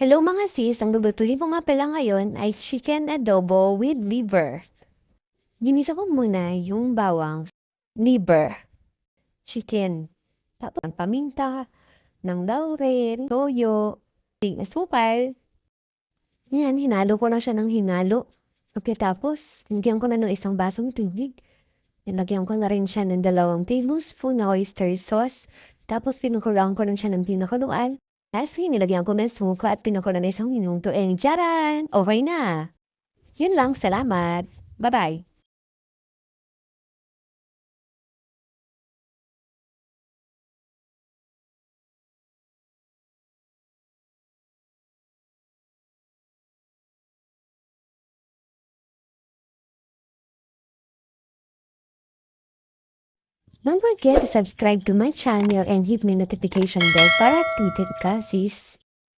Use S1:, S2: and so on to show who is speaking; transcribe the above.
S1: Hello mga sis, ang lulutuin ko nga pala ngayon ay chicken adobo with liver. Ginisa ko muna yung bawang, liver, chicken, tapos ang paminta, ng laurel, toyo, ting asukal. Yan, hinalo ko na siya ng hinalo. Pagkatapos, nilagyan ko na ng isang basong tubig. Nilagyan ko na rin siya ng 2 tablespoon na oyster sauce. Tapos pinukulaan ko lang siya ng pinakuluan. Lastly, nilagyan ko ng suka at pinukulan na 1 minuto. And jaran! Okay na! Yun lang, salamat! Bye-bye! Don't forget to subscribe to my channel and hit my notification bell para updated ka, sis.